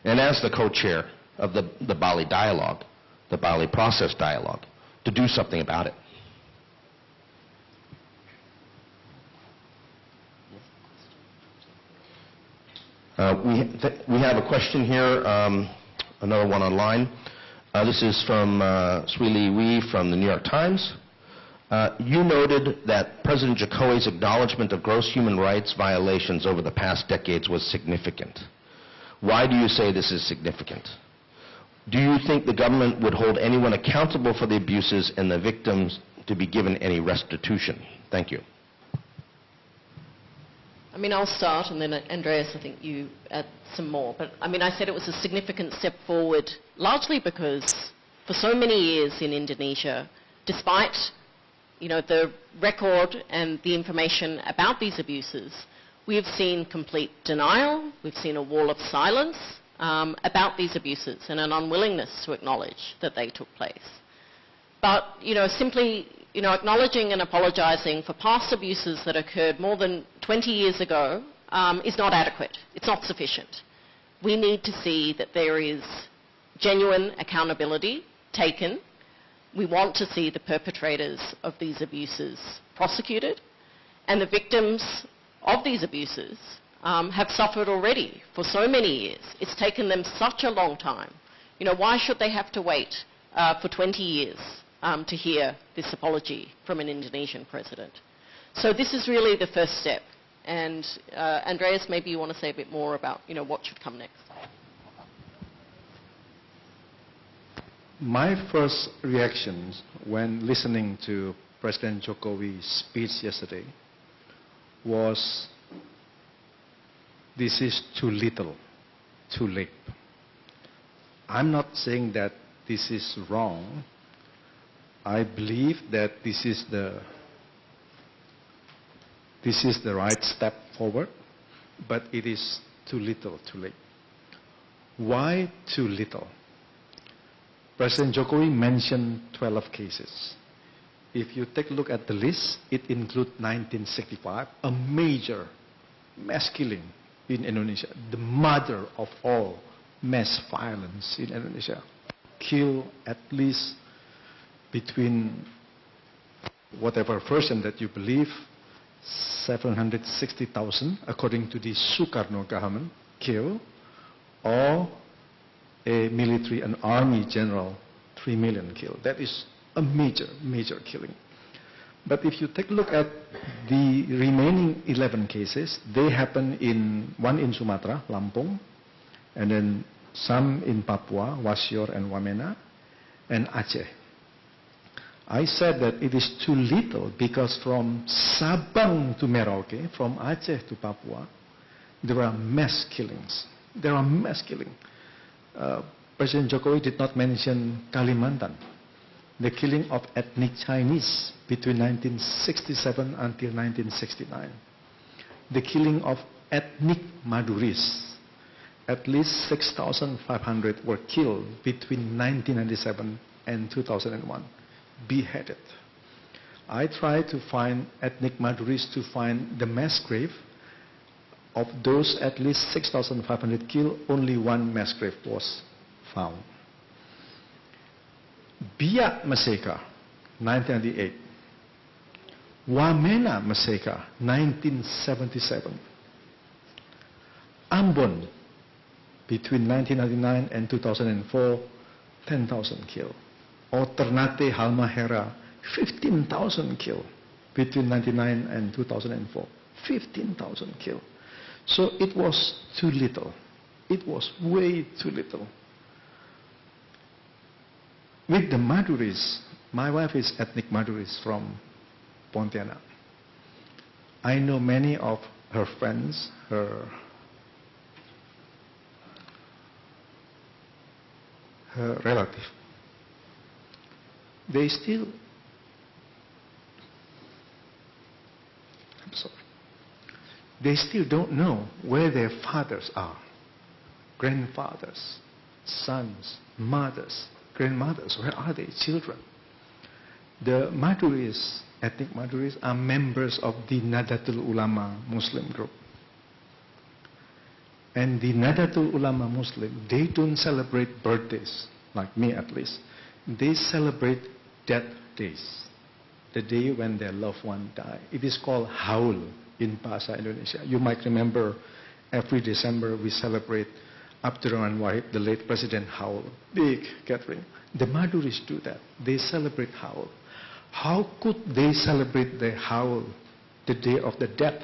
and as the co-chair of the Bali Dialogue, the Bali Process Dialogue, to do something about it. We have a question here, another one online. This is from Swee Wee from the New York Times. You noted that President Jokowi's acknowledgement of gross human rights violations over the past decades was significant. Why do you say this is significant? Do you think the government would hold anyone accountable for the abuses and the victims to be given any restitution? Thank you. I mean, I'll start, and then Andreas, I think you add some more. But I mean, I said it was a significant step forward, largely because for so many years in Indonesia, despite, you know, the record and the information about these abuses, we have seen complete denial. We've seen a wall of silence about these abuses and an unwillingness to acknowledge that they took place. But, you know, simply, you know, acknowledging and apologising for past abuses that occurred more than 20 years ago is not adequate. It's not sufficient. We need to see that there is genuine accountability taken. We want to see the perpetrators of these abuses prosecuted, and the victims of these abuses have suffered already for so many years. It's taken them such a long time. You know, why should they have to wait for 20 years to hear this apology from an Indonesian president? So this is really the first step. And Andreas, maybe you want to say a bit more about, you know, what should come next. My first reaction when listening to President Jokowi's speech yesterday was, this is too little, too late. I'm not saying that this is wrong. I believe that this is the right step forward, but it is too little, too late. Why too little? President Jokowi mentioned 12 cases. If you take a look at the list, it includes 1965, a major mass killing in Indonesia, the mother of all mass violence in Indonesia. Kill at least between whatever version that you believe, 760,000, according to the Sukarno government, kill, or a military, an army general, 3 million killed. That is a major, major killing. But if you take a look at the remaining 11 cases, they happen one in Sumatra, Lampung, and then some in Papua, Wasior and Wamena, and Aceh. I said that it is too little because from Sabang to Merauke, from Aceh to Papua, there are mass killings. There are mass killings. President Jokowi did not mention Kalimantan, the killing of ethnic Chinese between 1967 until 1969. The killing of ethnic Maduris. At least 6,500 were killed between 1997 and 2001, beheaded. I tried to find ethnic Maduris to find the mass grave. Of those at least 6,500 killed, only one mass grave was found. Biak Maseka, 1998. Wamena Maseka, 1977. Ambon, Between 1999 and 2004, 10,000 killed. Or Ternate Halmahera, 15,000 killed between 1999 and 2004. 15,000 killed. So it was too little. It was way too little. With the Maduris, my wife is ethnic Maduris from Pontianak. I know many of her friends, her relative. They still, they still don't know where their fathers are. Grandfathers, sons, mothers, grandmothers, where are they? Children. The Maduris, ethnic Maduris, are members of the Nahdlatul Ulama Muslim group. And the Nahdlatul Ulama Muslim, they don't celebrate birthdays, like me at least. They celebrate death days, the day when their loved one died. It is called Haul in Bahasa Indonesia. You might remember every December we celebrate Abdurrahman Wahid, the late President Haul. Big gathering. The Maduris do that. They celebrate Haul. How could they celebrate the Haul, the day of the death,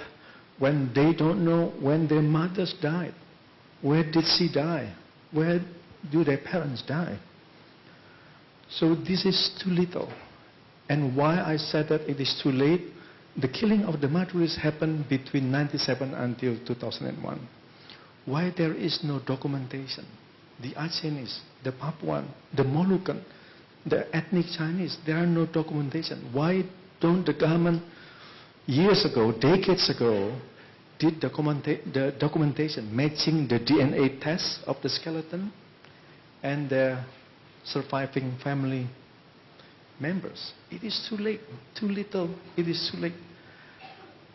when they don't know when their mothers died? Where did she die? Where do their parents die? So this is too little. And why I said that it is too late, the killing of the Maduris happened between 1997 until 2001. Why there is no documentation? The Acehnese, the Papuan, the Moluccan, the ethnic Chinese, there are no documentation. Why don't the government years ago, decades ago, did the documentation matching the DNA test of the skeleton and their surviving family members? It is too late, too little, it is too late.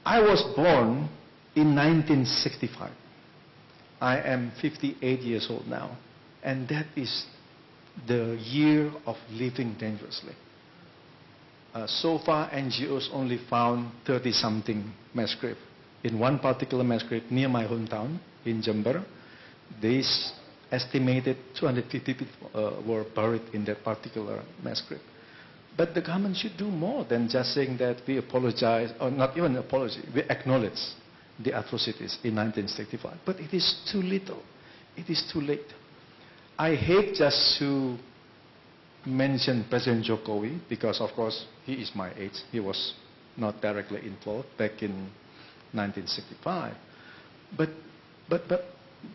I was born in 1965. I am 58 years old now, and that is the year of living dangerously. So far, NGOs only found 30-something mass graves. In one particular mass grave near my hometown in Jember, they estimated 250 people were buried in that particular mass grave. But the government should do more than just saying that we apologize, or not even apology, we acknowledge the atrocities in 1965. But it is too little. It is too late. I hate just to mention President Jokowi because, of course, he is my age. He was not directly involved back in 1965. But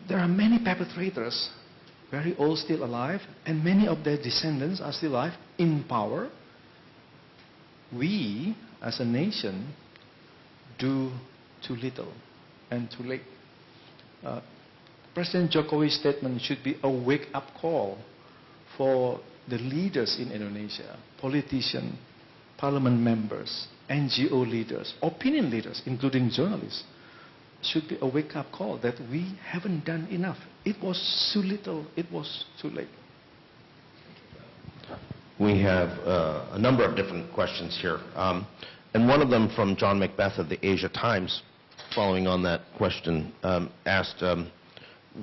there are many perpetrators, very old, still alive, and many of their descendants are still alive, in power. We, as a nation, do too little and too late. President Jokowi's statement should be a wake-up call for the leaders in Indonesia, politicians, parliament members, NGO leaders, opinion leaders, including journalists. Should be a wake-up call that we haven't done enough. It was too little, it was too late. We have a number of different questions here. And one of them from John Macbeth of the Asia Times, following on that question, asked,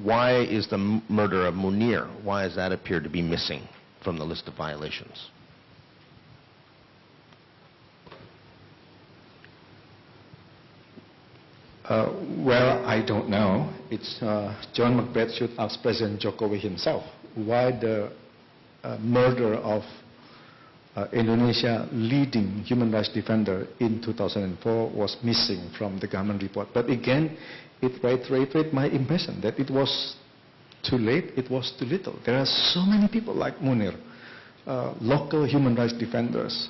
why is the murder of Munir, why does that appear to be missing from the list of violations? Well, I don't know. It's John Macbeth should ask President Jokowi himself why the murder of Indonesia leading human rights defender in 2004 was missing from the government report. But again, it reiterated my impression that it was too late, it was too little. There are so many people like Munir, local human rights defenders.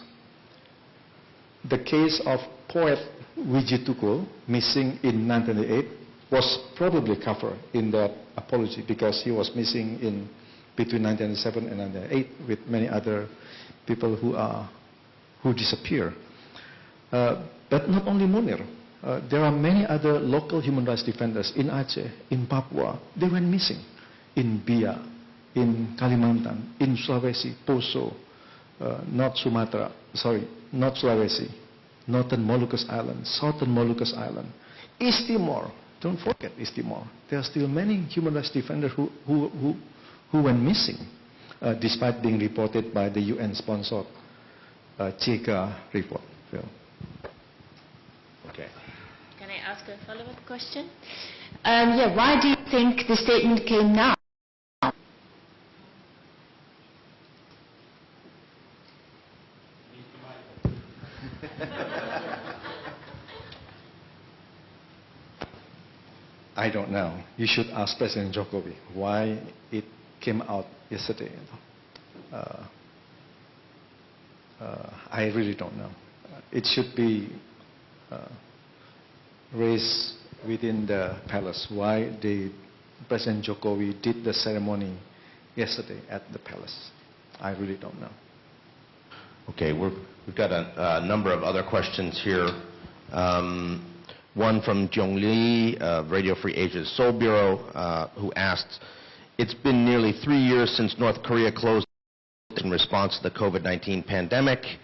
The case of poet Wiji Tukul, missing in 1998, was probably covered in that apology because he was missing in between 1997 and 1998 with many other people who disappear. But not only Munir. There are many other local human rights defenders in Aceh, in Papua. They went missing in Bia, in Kalimantan, in Sulawesi, Poso, North Sulawesi, Northern Moluccas Island, Southern Moluccas Island, East Timor, Don't forget East Timor. There are still many human rights defenders who went missing, despite being reported by the UN-sponsored JICA report. Phil. Okay. Can I ask a follow-up question? Why do you think the statement came now? I don't know. You should ask President Jokowi why it came out yesterday. I really don't know. It should be raised within the palace why President Jokowi did the ceremony yesterday at the palace. I really don't know. Okay, we've got a number of other questions here. One from Jong Lee of Radio Free Asia's Seoul Bureau, who asks, it's been nearly 3 years since North Korea closed in response to the COVID-19 pandemic.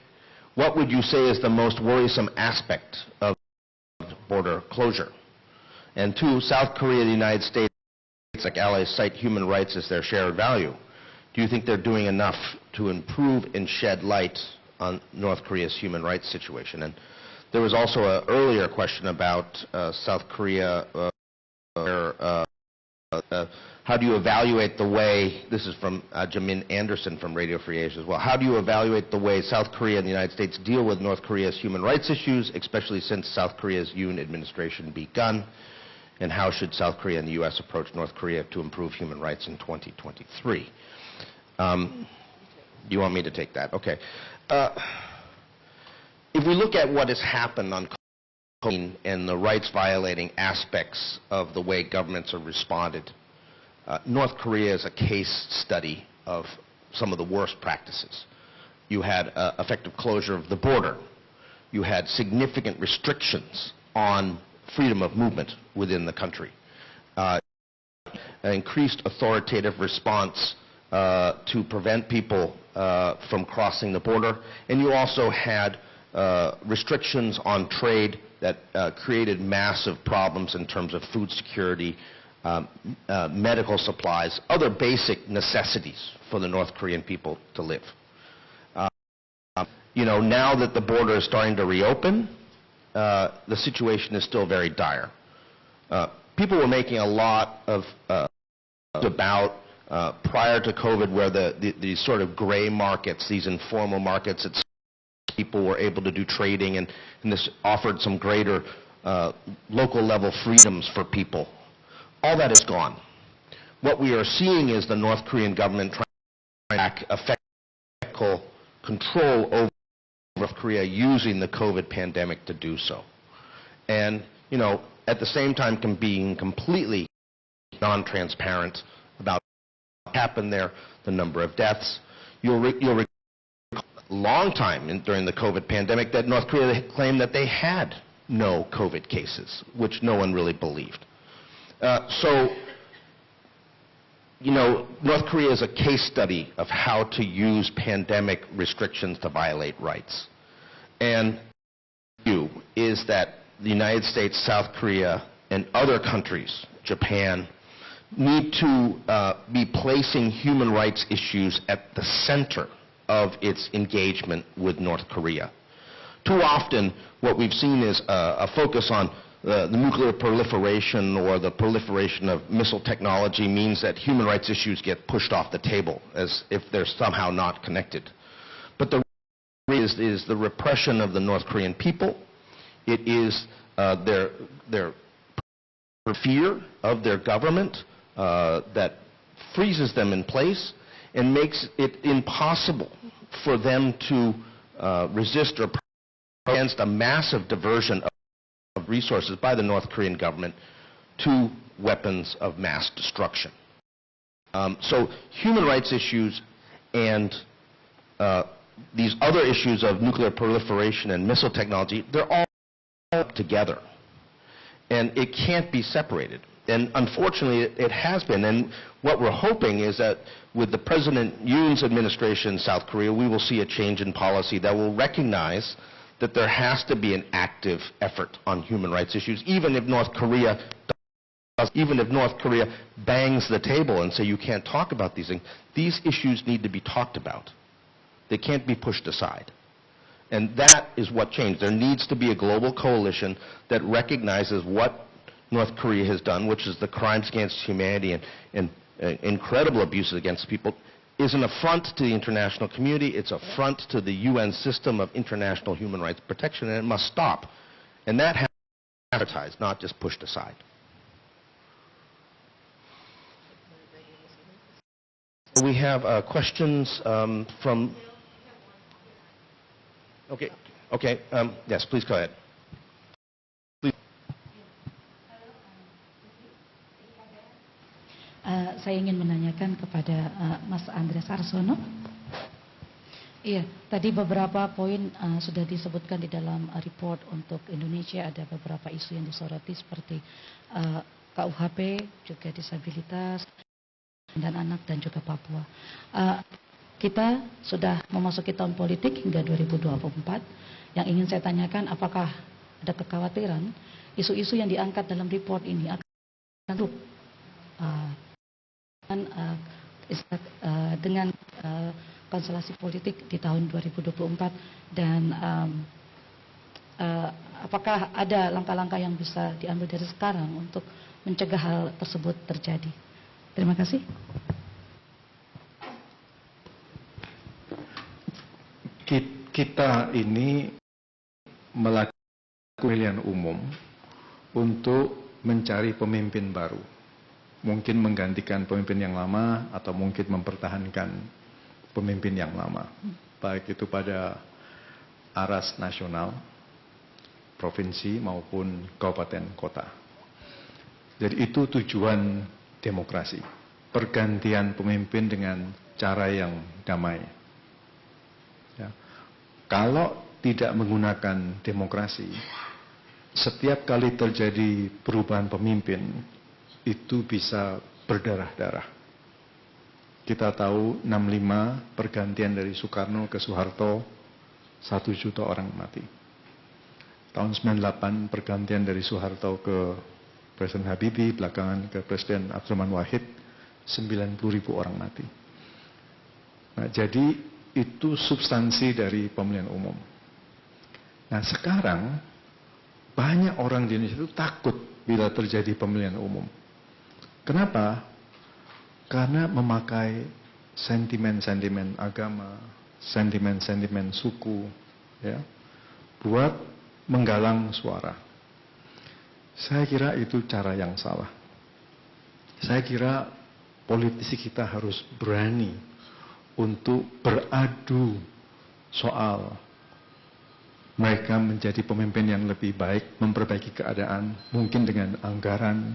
What would you say is the most worrisome aspect of border closure? And two, South Korea and the United States, like allies, cite human rights as their shared value. Do you think they're doing enough to improve and shed light on North Korea's human rights situation? And there was also an earlier question about South Korea. How do you evaluate the way, this is from Jamin Anderson from Radio Free Asia as well, how do you evaluate the way South Korea and the United States deal with North Korea's human rights issues, especially since South Korea's Yoon administration begun? And how should South Korea and the U.S. approach North Korea to improve human rights in 2023? You want me to take that? Okay. If we look at what has happened on COVID and the rights-violating aspects of the way governments have responded, North Korea is a case study of some of the worst practices. You had effective closure of the border. You had significant restrictions on freedom of movement within the country. An increased authoritative response to prevent people from crossing the border. And you also had restrictions on trade that created massive problems in terms of food security, medical supplies, other basic necessities for the North Korean people to live. Now that the border is starting to reopen, the situation is still very dire. People were making a lot of about prior to COVID, where these sort of gray markets, these informal markets, people were able to do trading, and this offered some greater local level freedoms for people. All that is gone. What we are seeing is the North Korean government trying to back effective control over North Korea using the COVID pandemic to do so. And, at the same time being completely non-transparent about what happened there, the number of deaths. You'll recall a long time during the COVID pandemic that North Korea claimed that they had no COVID cases, which no one really believed. North Korea is a case study of how to use pandemic restrictions to violate rights. And the view is that the United States, South Korea, and other countries, Japan, need to be placing human rights issues at the center of its engagement with North Korea. Too often, what we've seen is a focus on the nuclear proliferation or the proliferation of missile technology means that human rights issues get pushed off the table as if they're somehow not connected. But the is the repression of the North Korean people. It is their fear of their government that freezes them in place and makes it impossible for them to resist or against a massive diversion of resources by the North Korean government to weapons of mass destruction. So human rights issues and these other issues of nuclear proliferation and missile technology, they're all up together. And it can't be separated. And unfortunately, it has been. And what we're hoping is that with the President Yoon's administration in South Korea, we will see a change in policy that will recognize that there has to be an active effort on human rights issues, even if North Korea even if North Korea bangs the table and say you can't talk about these things, these issues need to be talked about. They can't be pushed aside. And that is what changed. There needs to be a global coalition that recognizes what North Korea has done, which is the crimes against humanity and incredible abuses against people, is an affront to the international community. It's an affront to the UN system of international human rights protection, and it must stop. And that has to be advertised, not just pushed aside. We have questions from... Okay, yes, please go ahead. Saya ingin menanyakan kepada Mas Andreas Harsono. Iya, tadi beberapa poin sudah disebutkan di dalam report untuk Indonesia. Ada beberapa isu yang disoroti seperti KUHP, juga disabilitas, dan anak, dan juga Papua. Kita sudah memasuki tahun politik hingga 2024. Yang ingin saya tanyakan, apakah ada kekhawatiran isu-isu yang diangkat dalam report ini akan dengan konstelasi politik di tahun 2024, dan apakah ada langkah-langkah yang bisa diambil dari sekarang untuk mencegah hal tersebut terjadi? Terima kasih. Kita ini melakukan pemilihan umum untuk mencari pemimpin baru. Mungkin menggantikan pemimpin yang lama atau mungkin mempertahankan pemimpin yang lama. Baik itu pada aras nasional, provinsi maupun kabupaten kota. Jadi itu tujuan demokrasi. Pergantian pemimpin dengan cara yang damai. Ya. Kalau tidak menggunakan demokrasi, setiap kali terjadi perubahan pemimpin, itu bisa berdarah-darah. Kita tahu 65 pergantian dari Soekarno ke Soeharto, 1 juta orang mati. Tahun 98 pergantian dari Soeharto ke Presiden Habibie, belakangan ke Presiden Abdurrahman Wahid, 90.000 orang mati. Nah, jadi itu substansi dari pemilihan umum. Nah, sekarang banyak orang di Indonesia itu takut bila terjadi pemilihan umum. Kenapa? Karena memakai sentimen-sentimen agama, sentimen-sentimen suku, ya, buat menggalang suara. Saya kira itu cara yang salah. Saya kira politisi kita harus berani untuk beradu soal mereka menjadi pemimpin yang lebih baik, memperbaiki keadaan, mungkin dengan anggaran,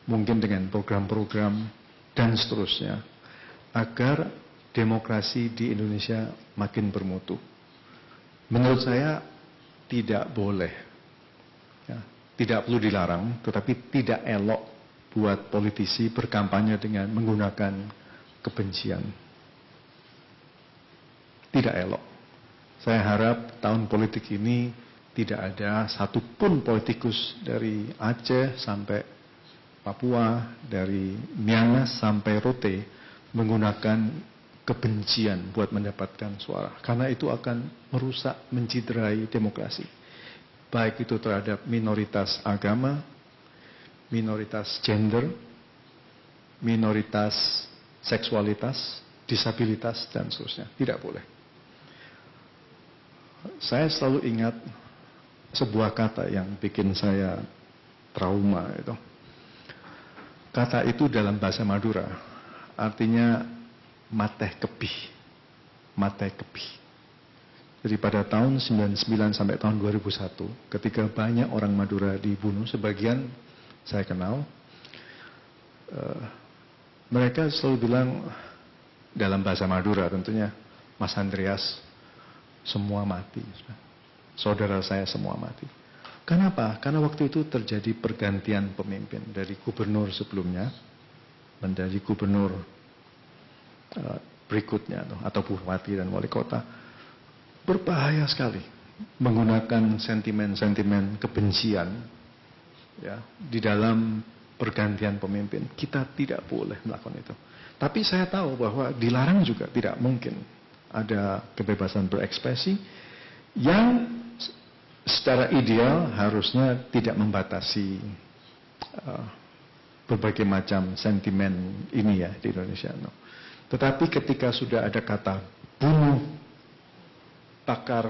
mungkin dengan program-program, dan seterusnya, agar demokrasi di Indonesia makin bermutu. Menurut saya tidak boleh, ya, tidak perlu dilarang, tetapi tidak elok buat politisi berkampanye dengan menggunakan kebencian. Tidak elok. Saya harap tahun politik ini tidak ada satupun politikus dari Aceh sampai Papua, dari Miangas sampai Rote menggunakan kebencian buat mendapatkan suara. Karena itu akan merusak, menciderai demokrasi. Baik itu terhadap minoritas agama, minoritas gender, minoritas seksualitas, disabilitas, dan seterusnya. Tidak boleh. Saya selalu ingat sebuah kata yang bikin saya trauma itu. Kata itu dalam bahasa Madura artinya mateh kebih. Mateh kebih. Jadi pada tahun 99 sampai tahun 2001 ketika banyak orang Madura dibunuh, sebagian saya kenal, mereka selalu bilang dalam bahasa Madura tentunya, Mas Andreas, semua mati. Saudara saya semua mati. Kenapa? Karena waktu itu terjadi pergantian pemimpin dari gubernur sebelumnya menjadi gubernur berikutnya atau bupati dan wali kota. Berbahaya sekali menggunakan sentimen-sentimen kebencian, ya, di dalam pergantian pemimpin. Kita tidak boleh melakukan itu. Tapi saya tahu bahwa dilarang juga tidak mungkin. Ada kebebasan berekspresi yang secara ideal harusnya tidak membatasi berbagai macam sentimen ini ya di Indonesia. No. Tetapi ketika sudah ada kata bunuh, bakar,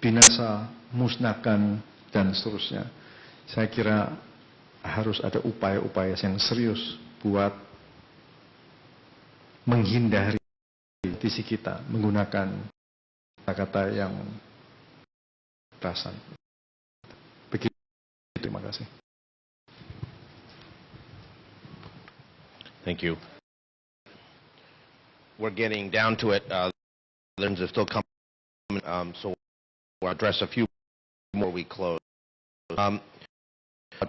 binasa, musnahkan, dan seterusnya, saya kira harus ada upaya-upaya yang serius buat menghindari visi kita menggunakan kata-kata yang kekerasan. Begitu, terima kasih. Thank you. We're getting down to it. Others are still coming, so we'll address a few more we close.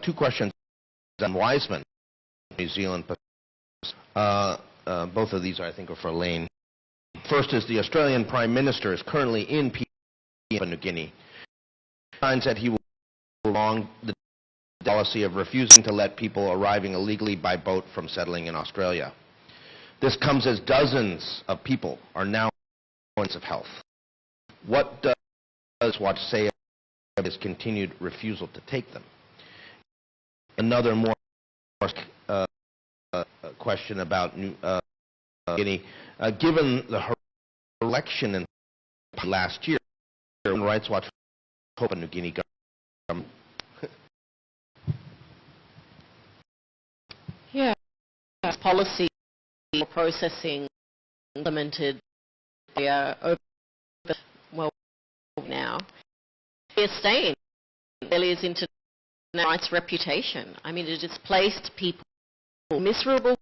Two questions on Wiseman, New Zealand. Both of these, I think, are for Elaine. First is the Australian Prime Minister is currently in Papua New Guinea. Signs that he will prolong the policy of refusing to let people arriving illegally by boat from settling in Australia. This comes as dozens of people are now in points of health. What does Watch say about his continued refusal to take them? Another more question about New Guinea. Given the election in last year, Human Rights Watch hope a New Guinea government. Yeah, policy processing implemented over well now. It's staying Australia's international rights reputation. I mean, it has placed people miserable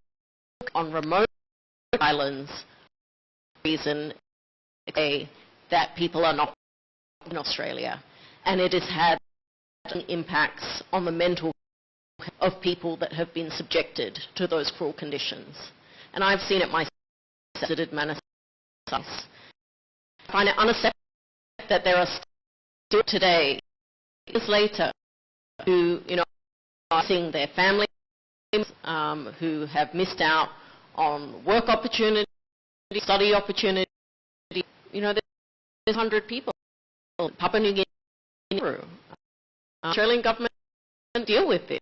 on remote islands reason that people are not in Australia, and it has had impacts on the mental health of people that have been subjected to those cruel conditions. And I've seen it myself. I find it unacceptable that there are still today, years later, who are seeing their families who have missed out on work opportunities, study opportunities. There's 100 people in Papua New Guinea. Australian government deal with this.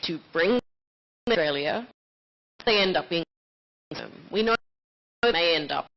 To bring Australia, they end up being. We know they may end up